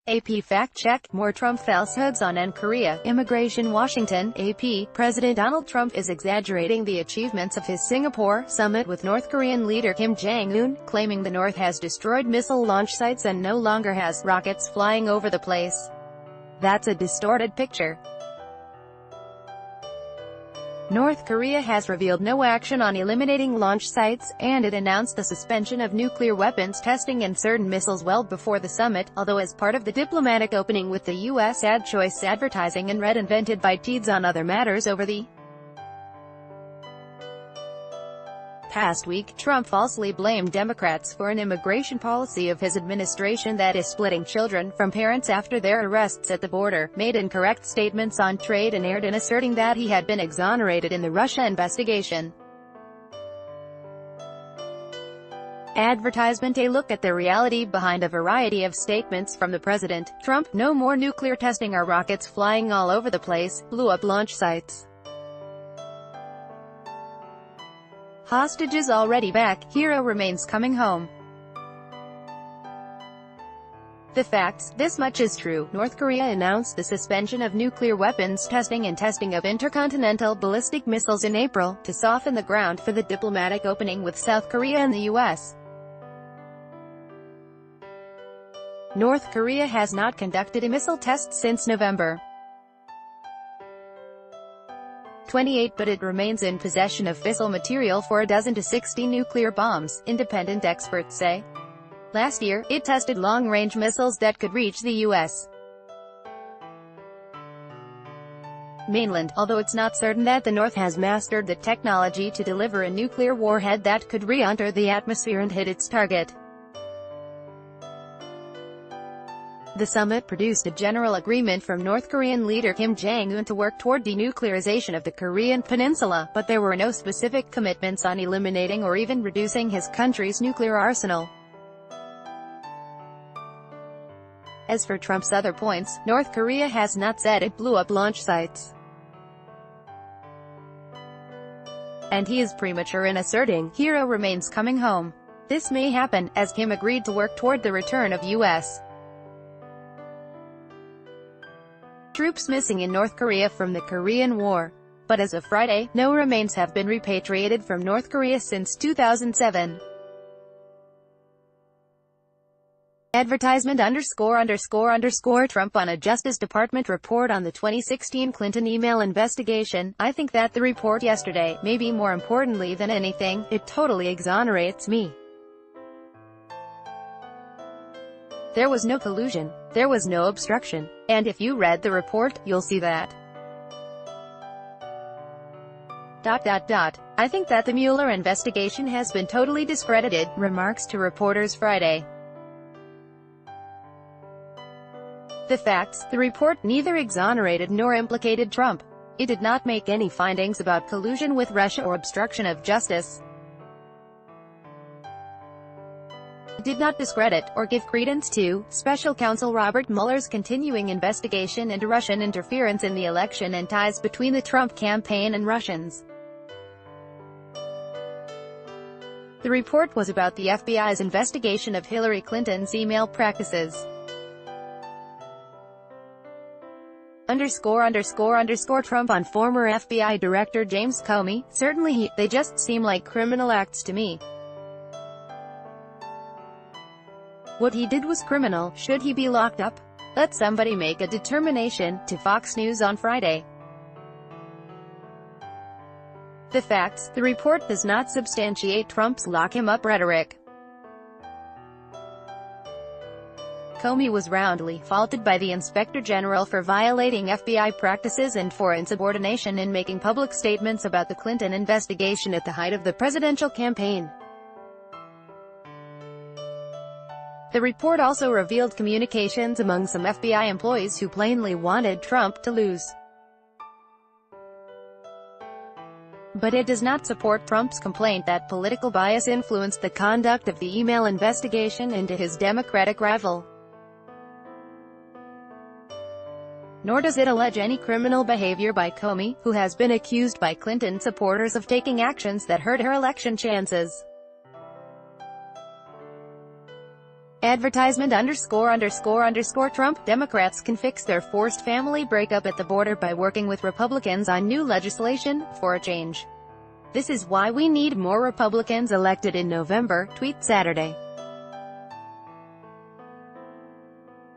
AP fact check, more Trump falsehoods on NKorea, immigration Washington, AP, President Donald Trump is exaggerating the achievements of his Singapore summit with North Korean leader Kim Jong-un, claiming the North has destroyed missile launch sites and no longer has rockets flying over the place. That's a distorted picture. North Korea has revealed no action on eliminating launch sites, and it announced the suspension of nuclear weapons testing and certain missiles well before the summit, although as part of the diplomatic opening with the U.S. ad choice advertising and red invented by Teeds on other matters over the past week. Trump falsely blamed Democrats for an immigration policy of his administration that is splitting children from parents after their arrests at the border, made incorrect statements on trade and aired in asserting that he had been exonerated in the Russia investigation. Advertisement: a look at the reality behind a variety of statements from the president. Trump: no more nuclear testing or rockets flying all over the place, blew up launch sites. Hostages already back, hero remains coming home. The facts: this much is true. North Korea announced the suspension of nuclear weapons testing and testing of intercontinental ballistic missiles in April, to soften the ground for the diplomatic opening with South Korea and the U.S. North Korea has not conducted a missile test since November 28, but it remains in possession of fissile material for a dozen to 60 nuclear bombs, independent experts say. Last year, it tested long-range missiles that could reach the U.S. mainland, although it's not certain that the North has mastered the technology to deliver a nuclear warhead that could re-enter the atmosphere and hit its target. The summit produced a general agreement from North Korean leader Kim Jong-un to work toward denuclearization of the Korean peninsula, but there were no specific commitments on eliminating or even reducing his country's nuclear arsenal. As for Trump's other points, North Korea has not said it blew up launch sites, and he is premature in asserting hero remains coming home. This may happen, as Kim agreed to work toward the return of U.S. troops missing in North Korea from the Korean War. But as of Friday, no remains have been repatriated from North Korea since 2007. Advertisement ____ Trump on a Justice Department report on the 2016 Clinton email investigation. I think that the report yesterday, maybe more importantly than anything, it totally exonerates me. There was no collusion. There was no obstruction. And if you read the report, you'll see that. I think that the Mueller investigation has been totally discredited, remarks to reporters Friday. The facts: the report neither exonerated nor implicated Trump. It did not make any findings about collusion with Russia or obstruction of justice. It did not discredit, or give credence to, Special Counsel Robert Mueller's continuing investigation into Russian interference in the election and ties between the Trump campaign and Russians. The report was about the FBI's investigation of Hillary Clinton's email practices. Trump on former FBI Director James Comey: certainly they just seem like criminal acts to me. What he did was criminal. Should he be locked up? Let somebody make a determination, to Fox News on Friday. The facts: the report does not substantiate Trump's lock-him-up rhetoric. Comey was roundly faulted by the Inspector General for violating FBI practices and for insubordination in making public statements about the Clinton investigation at the height of the presidential campaign. The report also revealed communications among some FBI employees who plainly wanted Trump to lose. But it does not support Trump's complaint that political bias influenced the conduct of the email investigation into his Democratic rival. Nor does it allege any criminal behavior by Comey, who has been accused by Clinton supporters of taking actions that hurt her election chances. Advertisement ____ Trump. Democrats can fix their forced family breakup at the border by working with Republicans on new legislation, for a change. This is why we need more Republicans elected in November, tweet Saturday.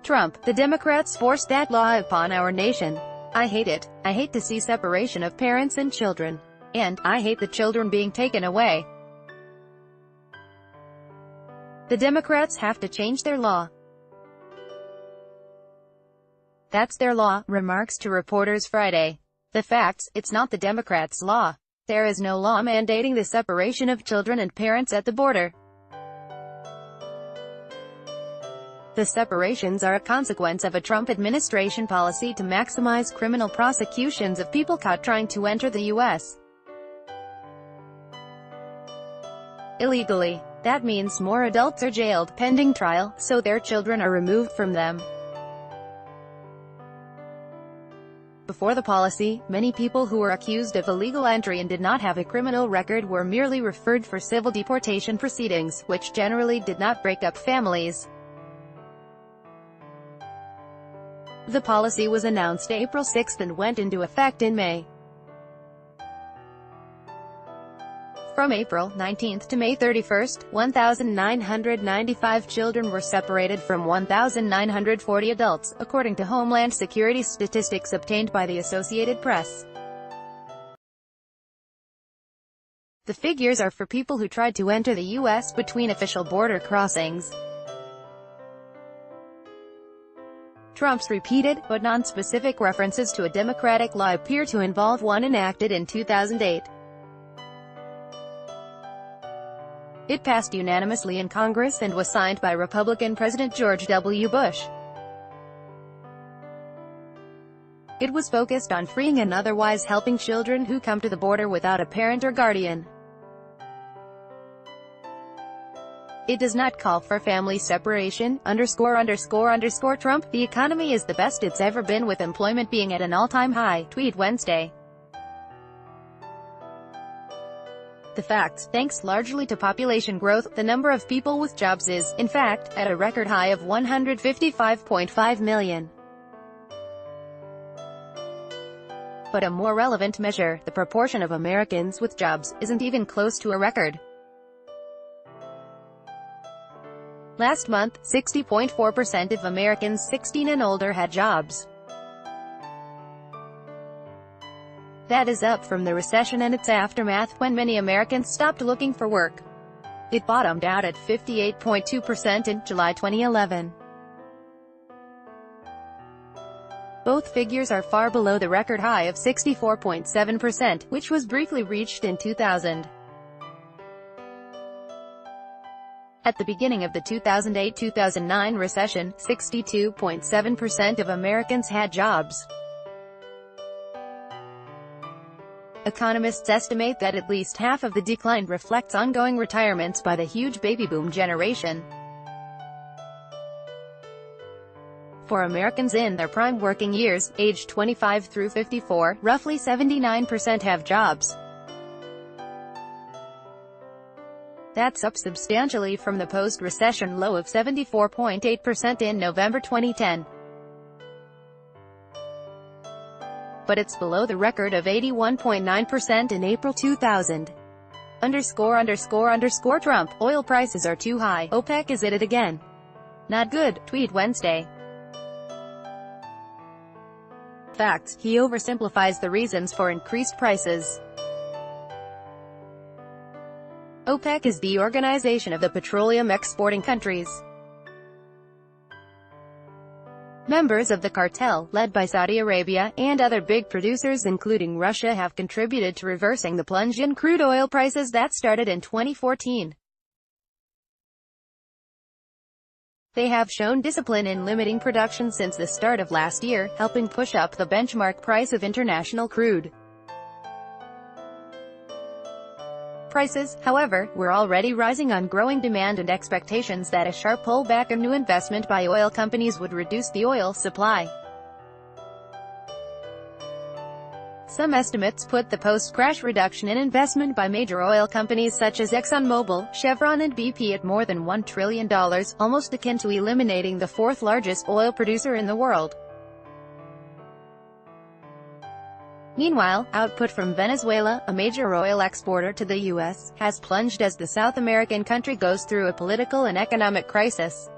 Trump, the Democrats forced that law upon our nation. I hate it. I hate to see separation of parents and children. And, I hate the children being taken away. The Democrats have to change their law. That's their law, remarks to reporters Friday. The facts, it's not the Democrats' law. There is no law mandating the separation of children and parents at the border. The separations are a consequence of a Trump administration policy to maximize criminal prosecutions of people caught trying to enter the U.S. illegally. That means more adults are jailed, pending trial, so their children are removed from them. Before the policy, many people who were accused of illegal entry and did not have a criminal record were merely referred for civil deportation proceedings, which generally did not break up families. The policy was announced April 6 and went into effect in May. From April 19 to May 31, 1,995 children were separated from 1,940 adults, according to Homeland Security statistics obtained by the Associated Press. The figures are for people who tried to enter the U.S. between official border crossings. Trump's repeated, but non-specific references to a Democratic law appear to involve one enacted in 2008. It passed unanimously in Congress and was signed by Republican President George W. Bush. It was focused on freeing and otherwise helping children who come to the border without a parent or guardian. It does not call for family separation, Trump. The economy is the best it's ever been with employment being at an all-time high, tweet Wednesday. The facts, thanks largely to population growth, the number of people with jobs is, in fact, at a record high of 155.5 million. But a more relevant measure, the proportion of Americans with jobs, isn't even close to a record. Last month, 60.4% of Americans 16 and older had jobs. That is up from the recession and its aftermath, when many Americans stopped looking for work. It bottomed out at 58.2% in July 2011. Both figures are far below the record high of 64.7%, which was briefly reached in 2000. At the beginning of the 2008-2009 recession, 62.7% of Americans had jobs. Economists estimate that at least half of the decline reflects ongoing retirements by the huge baby boom generation. For Americans in their prime working years, aged 25 through 54, roughly 79% have jobs. That's up substantially from the post-recession low of 74.8% in November 2010. But it's below the record of 81.9% in April 2000. Trump, oil prices are too high, OPEC is at it again. Not good, tweet Wednesday. Facts, he oversimplifies the reasons for increased prices. OPEC is the organization of the petroleum exporting countries. Members of the cartel, led by Saudi Arabia, and other big producers including Russia have contributed to reversing the plunge in crude oil prices that started in 2014. They have shown discipline in limiting production since the start of last year, helping push up the benchmark price of international crude. Prices, however, were already rising on growing demand and expectations that a sharp pullback in new investment by oil companies would reduce the oil supply. Some estimates put the post-crash reduction in investment by major oil companies such as ExxonMobil, Chevron and BP at more than $1 trillion, almost akin to eliminating the fourth-largest oil producer in the world. Meanwhile, output from Venezuela, a major oil exporter to the U.S., has plunged as the South American country goes through a political and economic crisis.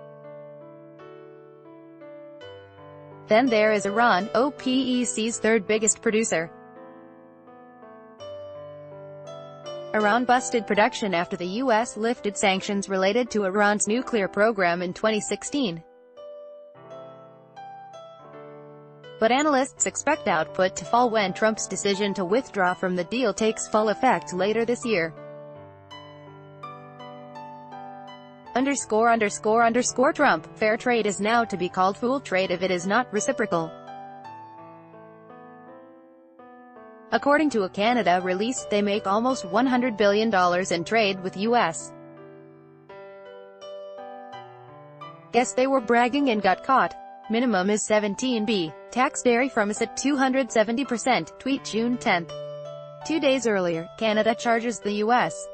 Then there is Iran, OPEC's third biggest producer. Iran busted production after the U.S. lifted sanctions related to Iran's nuclear program in 2016. But analysts expect output to fall when Trump's decision to withdraw from the deal takes full effect later this year. Trump, fair trade is now to be called fool trade if it is not reciprocal. According to a Canada release, they make almost $100 billion in trade with U.S. Guess they were bragging and got caught. Minimum is 17B. Tax dairy farmers at 270%, tweet June 10. 2 days earlier, Canada charges the U.S.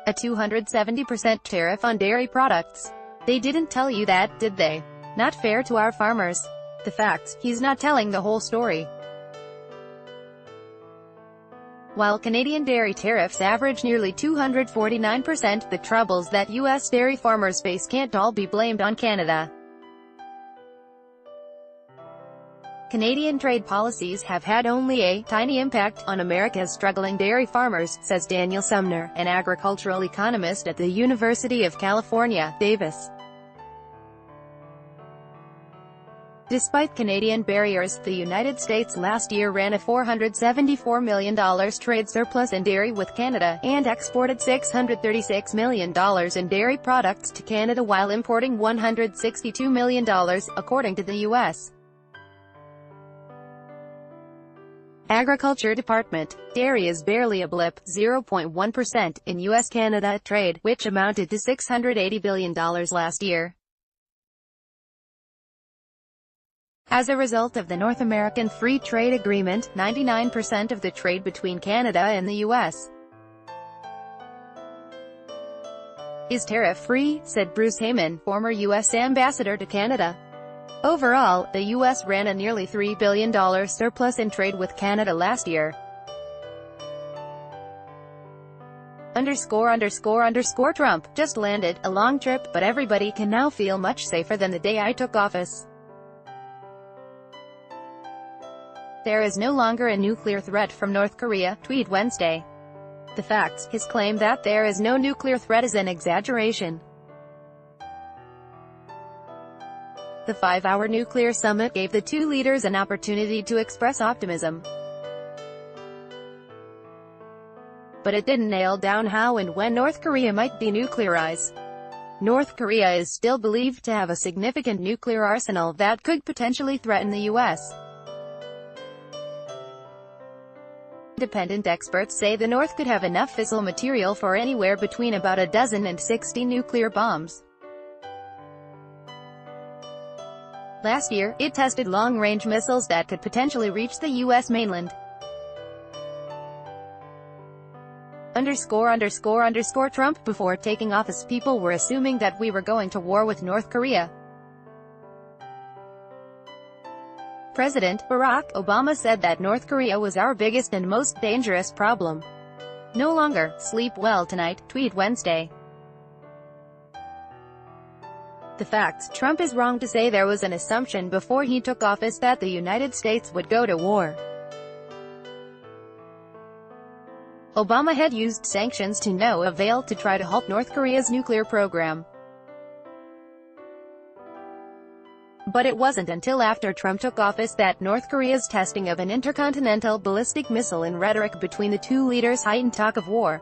a 270% tariff on dairy products. They didn't tell you that, did they? Not fair to our farmers. The facts, he's not telling the whole story. While Canadian dairy tariffs average nearly 249%, the troubles that U.S. dairy farmers face can't all be blamed on Canada. Canadian trade policies have had only a tiny impact on America's struggling dairy farmers, says Daniel Sumner, an agricultural economist at the University of California, Davis. Despite Canadian barriers, the United States last year ran a $474 million trade surplus in dairy with Canada, and exported $636 million in dairy products to Canada while importing $162 million, according to the U.S. Agriculture Department. Dairy is barely a blip, 0.1%, in U.S.-Canada trade, which amounted to $680 billion last year. As a result of the North American Free Trade Agreement, 99% of the trade between Canada and the U.S. is tariff-free, said Bruce Heyman, former U.S. ambassador to Canada. Overall, the U.S. ran a nearly $3 billion surplus in trade with Canada last year. Trump just landed a long trip, but everybody can now feel much safer than the day I took office. There is no longer a nuclear threat from North Korea, tweet Wednesday. The facts, his claim that there is no nuclear threat is an exaggeration. The 5-hour nuclear summit gave the two leaders an opportunity to express optimism. But it didn't nail down how and when North Korea might denuclearize. North Korea is still believed to have a significant nuclear arsenal that could potentially threaten the U.S. Independent experts say the North could have enough fissile material for anywhere between about a dozen and 60 nuclear bombs. Last year, it tested long-range missiles that could potentially reach the U.S. mainland. Trump. Before taking office, people were assuming that we were going to war with North Korea. President Barack Obama said that North Korea was our biggest and most dangerous problem. No longer. Sleep well tonight, tweet Wednesday. The facts. Trump is wrong to say there was an assumption before he took office that the United States would go to war. Obama had used sanctions to no avail to try to halt North Korea's nuclear program. But it wasn't until after Trump took office that North Korea's testing of an intercontinental ballistic missile and rhetoric between the two leaders heightened talk of war.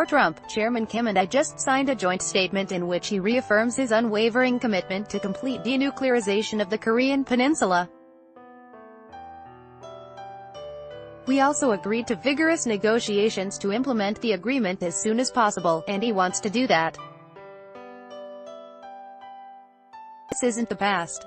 Trump. Chairman Kim and I just signed a joint statement in which he reaffirms his unwavering commitment to complete denuclearization of the Korean Peninsula. We also agreed to vigorous negotiations to implement the agreement as soon as possible, and he wants to do that. This isn't the past.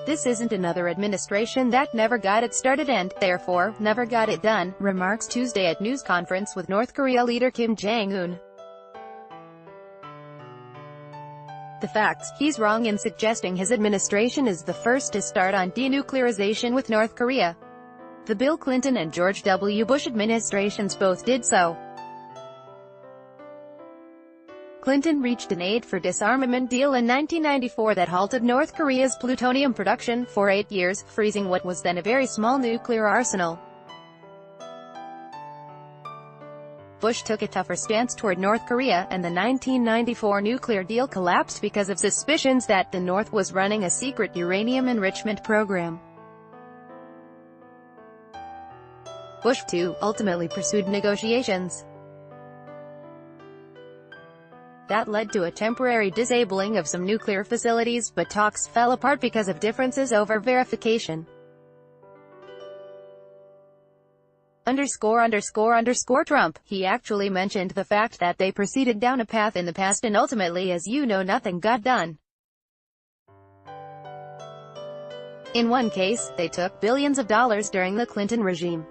This isn't another administration that never got it started and, therefore, never got it done, remarks Tuesday at news conference with North Korea leader Kim Jong-un. The facts: he's wrong in suggesting his administration is the first to start on denuclearization with North Korea. The Bill Clinton and George W. Bush administrations both did so. Clinton reached an aid for disarmament deal in 1994 that halted North Korea's plutonium production for 8 years, freezing what was then a very small nuclear arsenal. Bush took a tougher stance toward North Korea, and the 1994 nuclear deal collapsed because of suspicions that the North was running a secret uranium enrichment program. Bush, too, ultimately pursued negotiations that led to a temporary disabling of some nuclear facilities, but talks fell apart because of differences over verification. Trump. He actually mentioned the fact that they proceeded down a path in the past and ultimately, as you know, nothing got done. In one case, they took billions of dollars during the Clinton regime.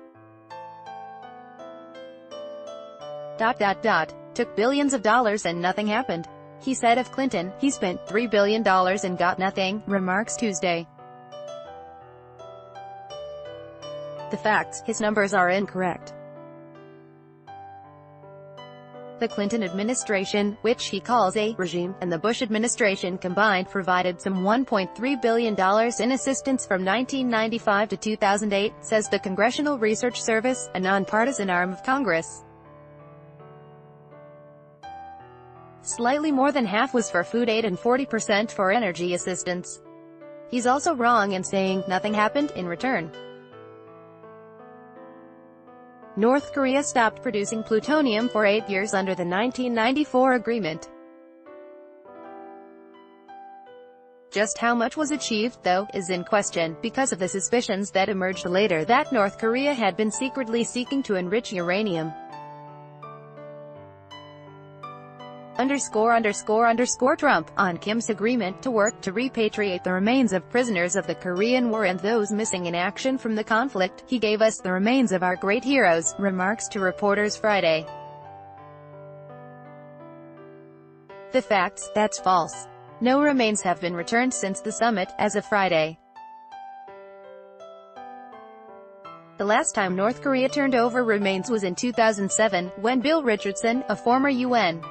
Took billions of dollars and nothing happened. He said of Clinton, he spent $3 billion and got nothing, remarks Tuesday. The facts: his numbers are incorrect. The Clinton administration, which he calls a regime, and the Bush administration combined provided some $1.3 billion in assistance from 1995 to 2008, says the Congressional Research Service, a nonpartisan arm of Congress. Slightly more than half was for food aid and 40% for energy assistance. He's also wrong in saying nothing happened in return. North Korea stopped producing plutonium for 8 years under the 1994 agreement. Just how much was achieved, though, is in question, because of the suspicions that emerged later that North Korea had been secretly seeking to enrich uranium. Trump, on Kim's agreement to work to repatriate the remains of prisoners of the Korean War and those missing in action from the conflict. He gave us the remains of our great heroes, remarks to reporters Friday. The facts: that's false. No remains have been returned since the summit, as of Friday. The last time North Korea turned over remains was in 2007, when Bill Richardson, a former UN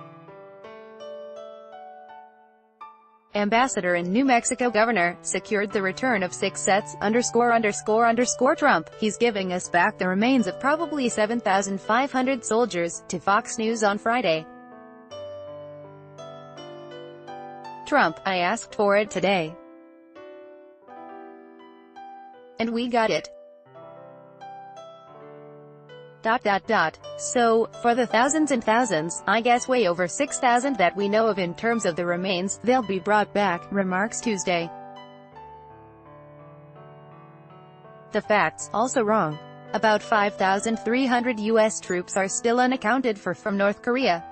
ambassador and New Mexico governor, secured the return of 6 sets. Trump. He's giving us back the remains of probably 7,500 soldiers, to Fox News on Friday. Trump: I asked for it today. And we got it. So, for the thousands and thousands, I guess way over 6,000 that we know of in terms of the remains, they'll be brought back, remarks Tuesday. The facts: also wrong. About 5,300 U.S. troops are still unaccounted for from North Korea.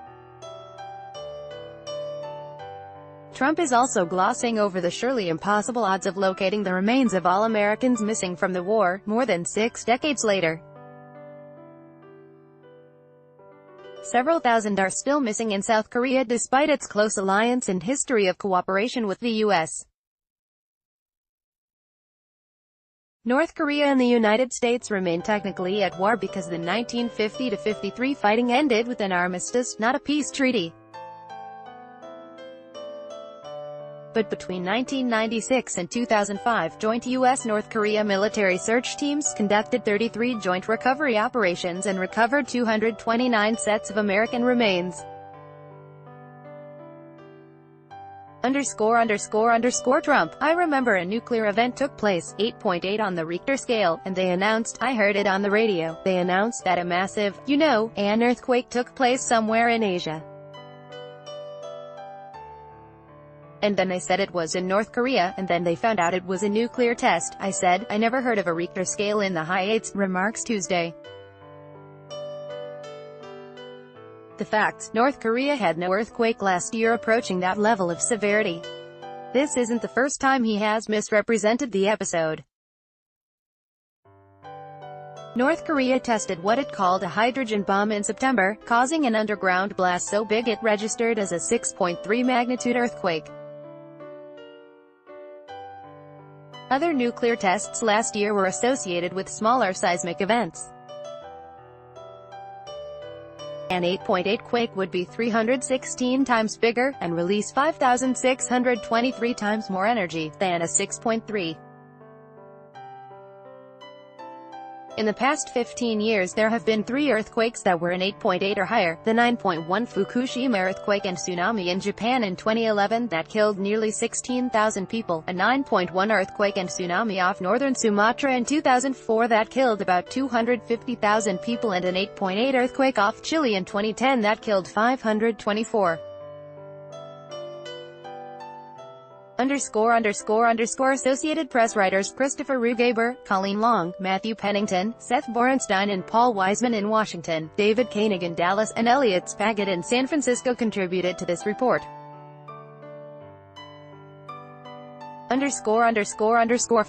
Trump is also glossing over the surely impossible odds of locating the remains of all Americans missing from the war, more than 6 decades later. Several thousand are still missing in South Korea despite its close alliance and history of cooperation with the U.S. North Korea and the United States remain technically at war because the 1950-53 fighting ended with an armistice, not a peace treaty. But between 1996 and 2005, joint U.S.-North Korea military search teams conducted 33 joint recovery operations and recovered 229 sets of American remains. Trump. I remember a nuclear event took place, 8.8 on the Richter scale, and they announced, I heard it on the radio, they announced that a massive, an earthquake took place somewhere in Asia. And then they said it was in North Korea, and then they found out it was a nuclear test. I said, I never heard of a Richter scale in the high 8s, remarks Tuesday. The facts: North Korea had no earthquake last year approaching that level of severity. This isn't the first time he has misrepresented the episode. North Korea tested what it called a hydrogen bomb in September, causing an underground blast so big it registered as a 6.3 magnitude earthquake. Other nuclear tests last year were associated with smaller seismic events. An 8.8 quake would be 316 times bigger, and release 5,623 times more energy, than a 6.3. In the past 15 years there have been 3 earthquakes that were an 8.8 or higher: the 9.1 Fukushima earthquake and tsunami in Japan in 2011 that killed nearly 16,000 people, a 9.1 earthquake and tsunami off northern Sumatra in 2004 that killed about 250,000 people, and an 8.8 earthquake off Chile in 2010 that killed 524. Associated Press writers Christopher Rugaber, Colleen Long, Matthew Pennington, Seth Borenstein and Paul Wiseman in Washington, David Koenig in Dallas, and Elliot Spagat in San Francisco contributed to this report.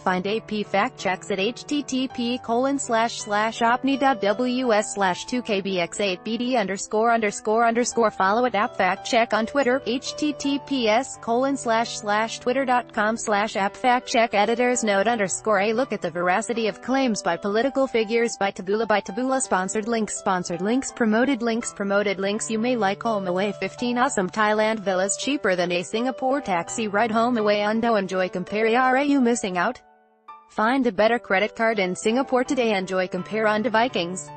Find AP fact checks at http://opni.ws/2kbx8bd___. Follow at app fact check on Twitter, https://twitter.com/app fact check. Editor's note: _a look at the veracity of claims by political figures by Taboola. Sponsored links, promoted links. You may like home away 15 awesome Thailand villas cheaper than a Singapore taxi ride. Home away undo. Enjoy compare. Are you missing out? Find a better credit card in Singapore today. Enjoy compare on to Vikings.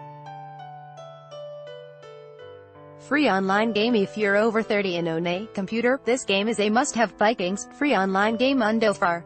Free online game if you're over 30 and own a computer. This game is a must-have. Vikings, free online game undo far.